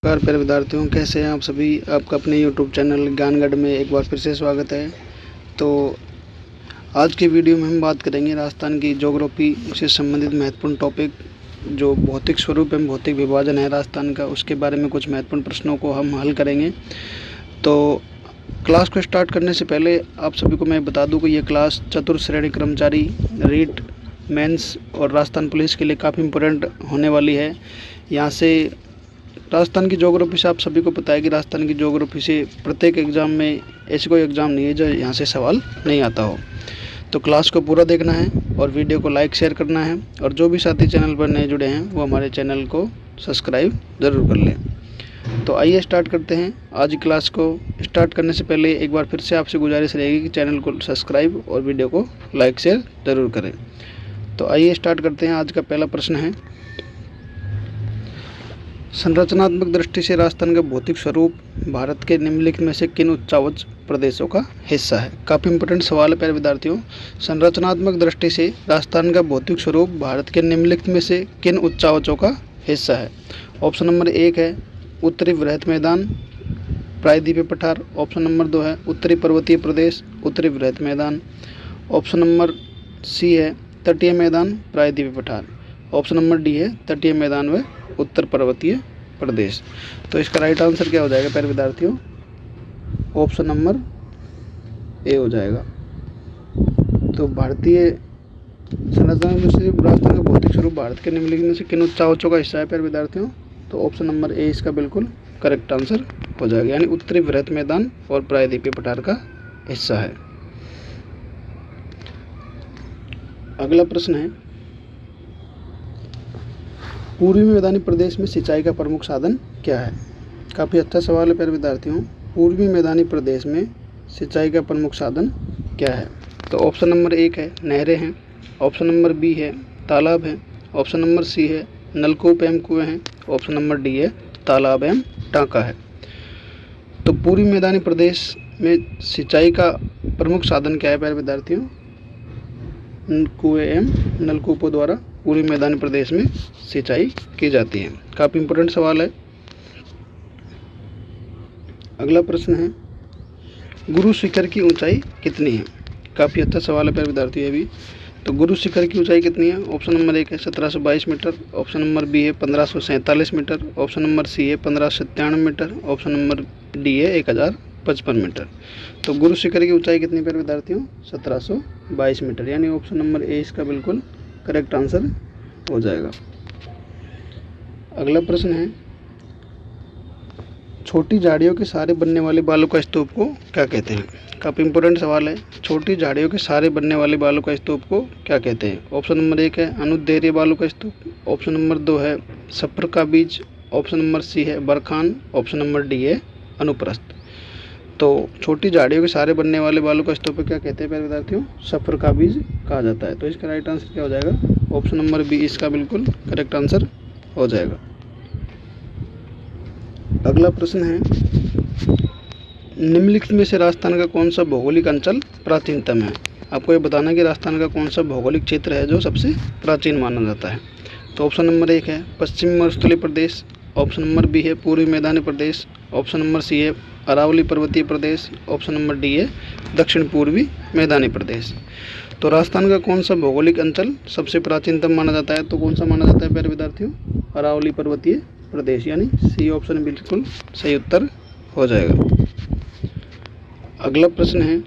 नमस्कार प्यारे विद्यार्थियों, कैसे हैं आप सभी। आपका अपने YouTube चैनल ज्ञानगढ़ में एक बार फिर से स्वागत है। तो आज की वीडियो में हम बात करेंगे राजस्थान की ज्योग्राफी से संबंधित महत्वपूर्ण टॉपिक, जो भौतिक स्वरूप एवं भौतिक विभाजन है राजस्थान का, उसके बारे में कुछ महत्वपूर्ण प्रश्नों को हम हल करेंगे। तो क्लास को स्टार्ट करने से पहले आप सभी को मैं बता दूं कि ये क्लास चतुर्थ श्रेणी कर्मचारी, रीट, मेंस और राजस्थान पुलिस के लिए काफ़ी इम्पोर्टेंट होने वाली है। यहाँ से राजस्थान की ज्योग्राफी से आप सभी को पता है कि राजस्थान की ज्योग्राफी से प्रत्येक एग्ज़ाम में ऐसी कोई एग्ज़ाम नहीं है जो यहाँ से सवाल नहीं आता हो। तो क्लास को पूरा देखना है और वीडियो को लाइक शेयर करना है, और जो भी साथी चैनल पर नए जुड़े हैं वो हमारे चैनल को सब्सक्राइब ज़रूर कर लें। तो आइए स्टार्ट करते हैं। आज की क्लास को स्टार्ट करने से पहले एक बार फिर से आपसे गुजारिश रहेगी कि चैनल को सब्सक्राइब और वीडियो को लाइक शेयर ज़रूर करें। तो आइए स्टार्ट करते हैं। आज का पहला प्रश्न है, संरचनात्मक दृष्टि से राजस्थान का भौतिक स्वरूप भारत के निम्नलिखित में से किन उच्चावच प्रदेशों का हिस्सा है। काफ़ी इंपॉर्टेंट सवाल है प्यारे विद्यार्थियों। संरचनात्मक दृष्टि से राजस्थान का भौतिक स्वरूप भारत के निम्नलिखित में से किन उच्चावचों का हिस्सा है। ऑप्शन नंबर 1 है उत्तरी वृहत मैदान, प्रायद्वीपीय पठार। ऑप्शन नंबर 2 है उत्तरी पर्वतीय प्रदेश, उत्तरी वृहत मैदान। ऑप्शन नंबर सी है तटीय मैदान, प्रायद्वीपीय पठार। ऑप्शन नंबर डी है तटीय मैदान व उत्तर पर्वतीय प्रदेश। तो इसका राइट आंसर क्या हो जाएगा प्यारे विद्यार्थियों? ऑप्शन नंबर ए हो जाएगा। तो भारतीय संरचना में से राजस्थान का भौतिक स्वरूप भारत के निम्नलिखित में से किन उच्चावचों का हिस्सा है प्यारे विद्यार्थियों? तो ऑप्शन नंबर ए इसका बिल्कुल करेक्ट आंसर हो जाएगा, यानी उत्तरी वृहत मैदान और प्रायद्वीपीय पठार का हिस्सा है। अगला प्रश्न है, पूर्वी मैदानी प्रदेश में सिंचाई का प्रमुख साधन क्या है। काफ़ी अच्छा सवाल है प्यारे विद्यार्थियों। पूर्वी मैदानी प्रदेश में सिंचाई का प्रमुख साधन क्या है? तो ऑप्शन नंबर 1 है नहरें हैं। ऑप्शन नंबर बी है तालाब हैं। ऑप्शन नंबर सी है नलकूप एवं कुएँ हैं। ऑप्शन नंबर डी है तालाब एवं टाँका है। तो पूर्वी मैदानी प्रदेश में सिंचाई का प्रमुख साधन क्या है प्यारे विद्यार्थियों? कुएँ एवं नलकूपों द्वारा पूर्वी मैदानी प्रदेश में सिंचाई की जाती है। काफ़ी इम्पोर्टेंट सवाल है। अगला प्रश्न है, गुरु शिखर की ऊंचाई कितनी है। काफ़ी अच्छा सवाल है प्यारे विद्यार्थी ये भी। तो गुरु शिखर की ऊंचाई कितनी है? ऑप्शन नंबर 1 है 1722 मीटर। ऑप्शन नंबर बी है 1547 मीटर। ऑप्शन नंबर सी है 1597 मीटर। ऑप्शन नंबर डी है 1055 मीटर। तो गुरु शिखर की ऊंचाई कितनी प्यारे विद्यार्थियों? 1722 मीटर, यानी ऑप्शन नंबर ए इसका बिल्कुल करेक्ट आंसर हो जाएगा। अगला प्रश्न है, छोटी झाड़ियों के सहारे बनने वाले बालू का स्तूप को क्या कहते हैं। काफ़ी इंपॉर्टेंट सवाल है। छोटी झाड़ियों के सहारे बनने वाले बालू का स्तूप को क्या कहते हैं? ऑप्शन नंबर 1 है अनुदैर्ध्य बालू का स्तूप। ऑप्शन नंबर 2 है सफर का बीज। ऑप्शन नंबर सी है बरखान। ऑप्शन नंबर डी है अनुप्रस्थ। तो छोटी झाड़ियों के सहारे बनने वाले बालू का स्तूप क्या कहते हैं प्यारे विद्यार्थियों? सफर का बीज कहा जाता है। तो इसका राइट आंसर क्या हो जाएगा? ऑप्शन नंबर बी इसका बिल्कुल करेक्ट आंसर हो जाएगा। अगला प्रश्न है, निम्नलिखित में से राजस्थान का कौन सा भौगोलिक अंचल प्राचीनतम है। आपको ये बताना कि राजस्थान का कौन सा भौगोलिक क्षेत्र है जो सबसे प्राचीन माना जाता है। तो ऑप्शन नंबर 1 है पश्चिमी मरुस्थलीय प्रदेश। ऑप्शन नंबर बी है पूर्वी मैदानी प्रदेश। ऑप्शन नंबर सी है अरावली पर्वतीय प्रदेश। ऑप्शन नंबर डी है दक्षिण पूर्वी मैदानी प्रदेश। तो राजस्थान का कौन सा भौगोलिक अंचल सबसे प्राचीनतम माना जाता है? तो कौन सा माना जाता है प्यारे विद्यार्थियों? अरावली पर्वतीय प्रदेश, यानी सी ऑप्शन बिल्कुल सही उत्तर हो जाएगा। अगला प्रश्न है,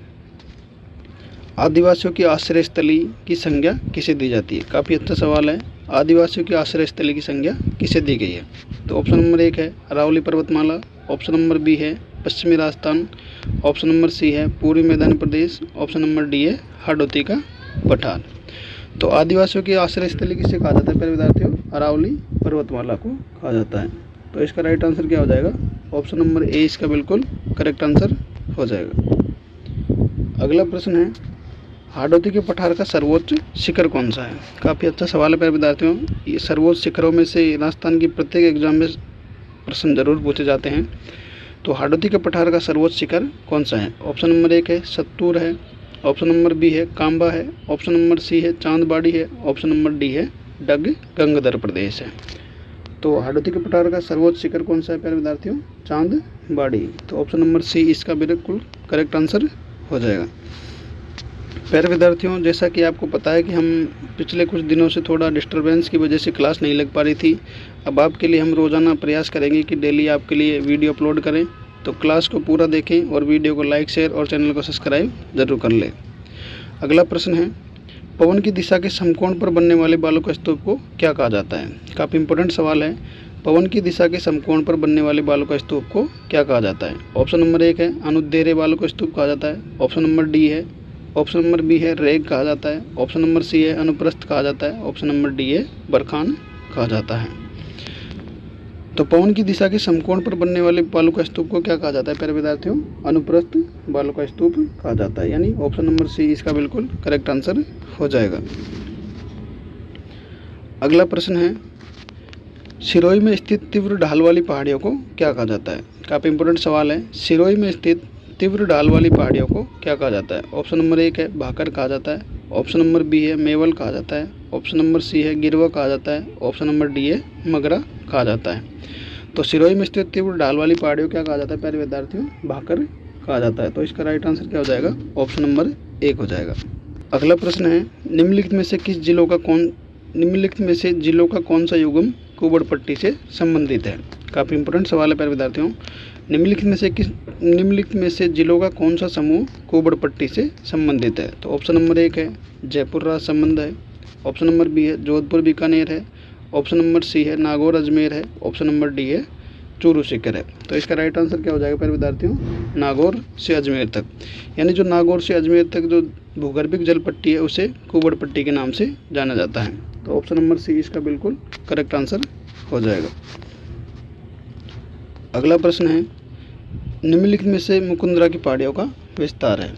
आदिवासियों की आश्रय स्थली की संज्ञा किसे दी जाती है। काफ़ी अच्छा सवाल है। आदिवासियों की आश्रय स्थली की संज्ञा किसे दी गई है? तो ऑप्शन नंबर 1 है अरावली पर्वतमाला। ऑप्शन नंबर बी है पश्चिमी राजस्थान। ऑप्शन नंबर सी है पूर्वी मैदानी प्रदेश। ऑप्शन नंबर डी है हाड़ौती का पठार। तो आदिवासियों की आश्रय स्थली किसे कहा जाता है प्यारे विद्यार्थियों? अरावली पर्वतमाला को कहा जाता है। तो इसका राइट आंसर क्या हो जाएगा? ऑप्शन नंबर ए इसका बिल्कुल करेक्ट आंसर हो जाएगा। अगला प्रश्न है, हाड़ौती के पठार का सर्वोच्च शिखर कौन सा है। काफ़ी अच्छा सवाल है प्यारे विद्यार्थियों। ये सर्वोच्च शिखरों में से राजस्थान की प्रत्येक एग्जाम में प्रश्न जरूर पूछे जाते हैं। तो हाड़ौती के पठार का सर्वोच्च शिखर कौन सा है? ऑप्शन नंबर 1 है सत्तूर है। ऑप्शन नंबर बी है कांबा है। ऑप्शन नंबर सी है चांदबाड़ी है। ऑप्शन नंबर डी है गंगदर प्रदेश है। तो हाड़ौती के पठार का सर्वोच्च शिखर कौन सा है प्यारे विद्यार्थियों? चांदबाड़ी। तो ऑप्शन नंबर सी इसका बिल्कुल करेक्ट आंसर हो जाएगा। प्यारे विद्यार्थियों, जैसा कि आपको पता है कि हम पिछले कुछ दिनों से थोड़ा डिस्टरबेंस की वजह से क्लास नहीं लग पा रही थी। अब आपके लिए हम रोज़ाना प्रयास करेंगे कि डेली आपके लिए वीडियो अपलोड करें। तो क्लास को पूरा देखें और वीडियो को लाइक, शेयर और चैनल को सब्सक्राइब जरूर कर लें। अगला प्रश्न है, पवन की दिशा के समकोण पर बनने वाले बालू का स्तूप को क्या कहा जाता है? काफ़ी इंपॉर्टेंट सवाल है। पवन की दिशा के समकोण पर बनने वाले बालू का स्तूप को क्या कहा जाता है? ऑप्शन नंबर 1 है अनुदैर्ध्य बालू का स्तूप कहा जाता है। ऑप्शन नंबर डी है, ऑप्शन नंबर बी है रेग कहा जाता है। ऑप्शन नंबर सी है अनुप्रस्थ कहा जाता है। ऑप्शन नंबर डी है बरखान कहा जाता है। तो पवन की दिशा के समकोण पर बनने वाले बालू का स्तूप को क्या कहा जाता है प्यारे विद्यार्थियों? अनुप्रस्थ बालू का स्तूप कहा जाता है, यानी ऑप्शन नंबर सी इसका बिल्कुल करेक्ट आंसर हो जाएगा। अगला प्रश्न है, सिरोही में स्थित तीव्र ढाल वाली पहाड़ियों को क्या कहा जाता है? काफ़ी इंपॉर्टेंट सवाल है। सिरोही में स्थित तीव्र ढाल वाली पहाड़ियों को क्या कहा जाता है? ऑप्शन नंबर 1 है भाकर कहा जाता है। ऑप्शन नंबर बी है मेवल कहा जाता है। ऑप्शन नंबर सी है गिरवा कहा जाता है। ऑप्शन नंबर डी है मगरा कहा जाता है। तो सिरोही में स्थित तीव्र ढाल वाली पहाड़ियों क्या कहा जाता है प्यारे विद्यार्थियों? भाकर कहा जाता है। तो इसका राइट आंसर क्या हो जाएगा? ऑप्शन नंबर 1 हो जाएगा। अगला प्रश्न है, निम्नलिखित में से जिलों का कौन सा युग्म कुबड़ पट्टी से संबंधित है? काफ़ी इंपॉर्टेंट सवाल है प्यारे विद्यार्थियों। निम्नलिखित में से जिलों का कौन सा समूह कुबड़ पट्टी से संबंधित है? तो ऑप्शन नंबर 1 है जयपुर राज संबंध है। ऑप्शन नंबर बी है जोधपुर बीकानेर है। ऑप्शन नंबर सी है नागौर अजमेर है। ऑप्शन नंबर डी है चूरू सीकर है। तो इसका राइट आंसर क्या हो जाएगा प्यारे विद्यार्थियों? नागौर से अजमेर तक, यानी जो नागौर से अजमेर तक जो भूगर्भिक जल पट्टी है उसे कुबड़ पट्टी के नाम से जाना जाता है। तो ऑप्शन नंबर सी इसका बिल्कुल करेक्ट आंसर हो जाएगा। अगला प्रश्न है, निम्नलिखित में से मुकुंदरा की पहाड़ियों का विस्तार है?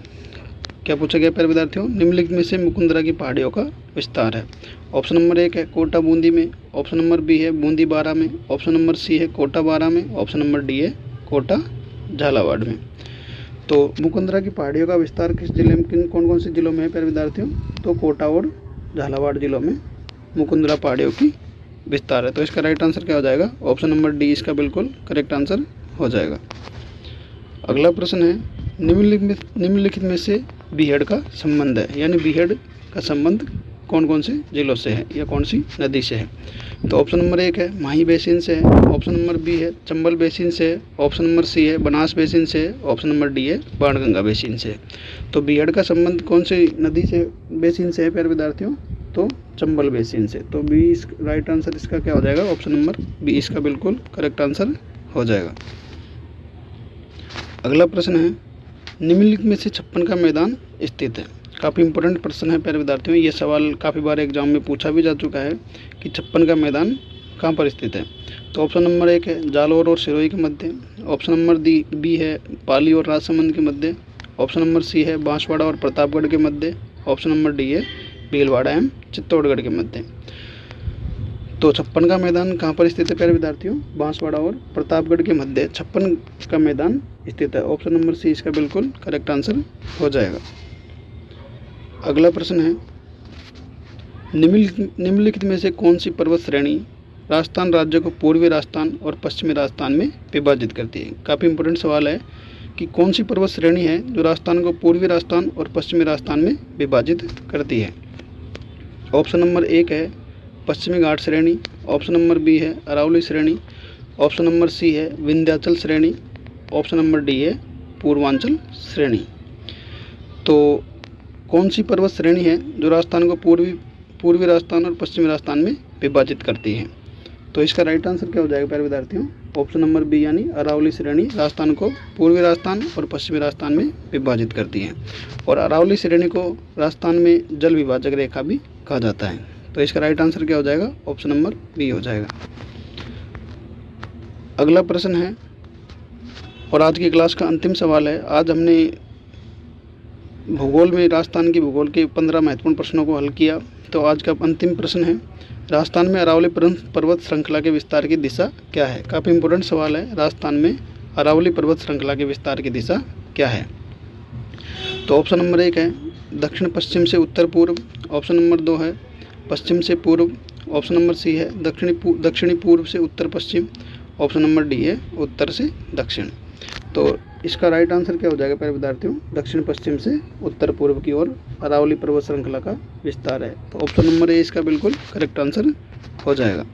क्या पूछा गया प्यारे विद्यार्थियों? निम्नलिखित में से मुकुंदरा की पहाड़ियों का विस्तार है। ऑप्शन नंबर 1 है कोटा बूंदी में। ऑप्शन नंबर बी है बूंदी बारा में। ऑप्शन नंबर सी है कोटा बारा में। ऑप्शन नंबर डी है कोटा झालावाड़ में। तो मुकुंदरा की पहाड़ियों का विस्तार किस जिले में, कौन कौन से जिलों में है प्यारे विद्यार्थियों? तो कोटा और झालावाड़ जिलों में मुकुंदरा पहाड़ियों की विस्तार है। तो इसका राइट आंसर क्या हो जाएगा? ऑप्शन नंबर डी इसका बिल्कुल करेक्ट आंसर हो जाएगा। अगला प्रश्न है, निम्नलिखित में से बीहड़ का संबंध है, यानी बीहड़ का संबंध कौन कौन से जिलों से है या कौन सी नदी से है? तो ऑप्शन नंबर 1 है माही बेसिन से है। ऑप्शन नंबर बी है चंबल बेसिन से है। ऑप्शन नंबर सी है बनास बेसिन से है। ऑप्शन नंबर डी है बाणगंगा बेसिन से। तो बीहड़ का संबंध कौन सी नदी से बेसिन से है प्यारे विद्यार्थियों? तो चंबल बेसिन से। तो बी इस राइट आंसर इसका क्या हो जाएगा? ऑप्शन नंबर बी इसका बिल्कुल करेक्ट आंसर हो जाएगा। अगला प्रश्न है, निम्नलिखित में से छप्पन का मैदान स्थित है? काफ़ी इंपॉर्टेंट प्रश्न है प्यारे विद्यार्थियों। ये सवाल काफ़ी बार एग्जाम में पूछा भी जा चुका है कि छप्पन का मैदान कहाँ पर स्थित है? तो ऑप्शन नंबर 1 है जालौर और सिरोही के मध्य। ऑप्शन नंबर बी है पाली और राजसमंद के मध्य। ऑप्शन नंबर सी है बांसवाड़ा और प्रतापगढ़ के मध्य। ऑप्शन नंबर डी है भीलवाड़ा एवं चित्तौड़गढ़ के मध्य। तो छप्पन का मैदान कहाँ पर स्थित है प्यारे विद्यार्थियों? बांसवाड़ा और प्रतापगढ़ के मध्य छप्पन का मैदान स्थित है। ऑप्शन नंबर सी इसका बिल्कुल करेक्ट आंसर हो जाएगा। अगला प्रश्न है, निम्नलिखित में से कौन सी पर्वत श्रेणी राजस्थान राज्य को पूर्वी राजस्थान और पश्चिमी राजस्थान में विभाजित करती है? काफ़ी इंपॉर्टेंट सवाल है कि कौन सी पर्वत श्रेणी है जो राजस्थान को पूर्वी राजस्थान और पश्चिमी राजस्थान में विभाजित करती है? ऑप्शन नंबर 1 है पश्चिमी घाट श्रेणी। ऑप्शन नंबर बी है अरावली श्रेणी। ऑप्शन नंबर सी है विंध्याचल श्रेणी। ऑप्शन नंबर डी है पूर्वांचल श्रेणी। तो कौन सी पर्वत श्रेणी है जो राजस्थान को पूर्वी राजस्थान और पश्चिमी राजस्थान में विभाजित करती है? तो इसका राइट आंसर क्या हो जाएगा प्यारे विद्यार्थियों? ऑप्शन नंबर बी यानी अरावली श्रेणी राजस्थान को पूर्वी राजस्थान और पश्चिमी राजस्थान में विभाजित करती है। और अरावली श्रेणी को राजस्थान में जल विभाजक रेखा भी कहा जाता है। तो इसका राइट आंसर क्या हो जाएगा? ऑप्शन नंबर बी हो जाएगा। अगला प्रश्न है और आज की क्लास का अंतिम सवाल है। आज हमने भूगोल में राजस्थान की भूगोल के 15 महत्वपूर्ण प्रश्नों को हल किया। तो आज का अंतिम प्रश्न है, राजस्थान में अरावली पर्वत श्रृंखला के विस्तार की दिशा क्या है? काफ़ी इंपॉर्टेंट सवाल है। राजस्थान में अरावली पर्वत श्रृंखला के विस्तार की दिशा क्या है? तो ऑप्शन नंबर 1 है दक्षिण पश्चिम से उत्तर पूर्व। ऑप्शन नंबर 2 है पश्चिम से पूर्व। ऑप्शन नंबर सी है दक्षिणी पूर्व से उत्तर पश्चिम। ऑप्शन नंबर डी है उत्तर से दक्षिण। तो इसका राइट आंसर क्या हो जाएगा प्यारे विद्यार्थियों, दक्षिण पश्चिम से उत्तर पूर्व की ओर अरावली पर्वत श्रृंखला का विस्तार है। तो ऑप्शन नंबर ए इसका बिल्कुल करेक्ट आंसर हो जाएगा।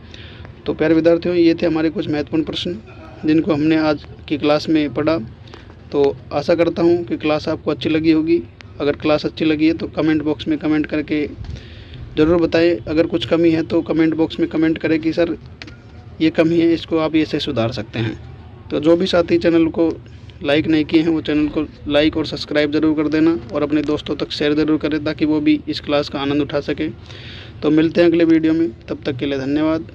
तो प्यारे विद्यार्थियों, ये थे हमारे कुछ महत्वपूर्ण प्रश्न जिनको हमने आज की क्लास में पढ़ा। तो आशा करता हूँ कि क्लास आपको अच्छी लगी होगी। अगर क्लास अच्छी लगी है तो कमेंट बॉक्स में कमेंट करके ज़रूर बताएं। अगर कुछ कमी है तो कमेंट बॉक्स में कमेंट करें कि सर ये कमी है, इसको आप ऐसे सुधार सकते हैं। तो जो भी साथी चैनल को लाइक नहीं किए हैं वो चैनल को लाइक और सब्सक्राइब ज़रूर कर देना और अपने दोस्तों तक शेयर ज़रूर करें ताकि वो भी इस क्लास का आनंद उठा सके। तो मिलते हैं अगले वीडियो में, तब तक के लिए धन्यवाद।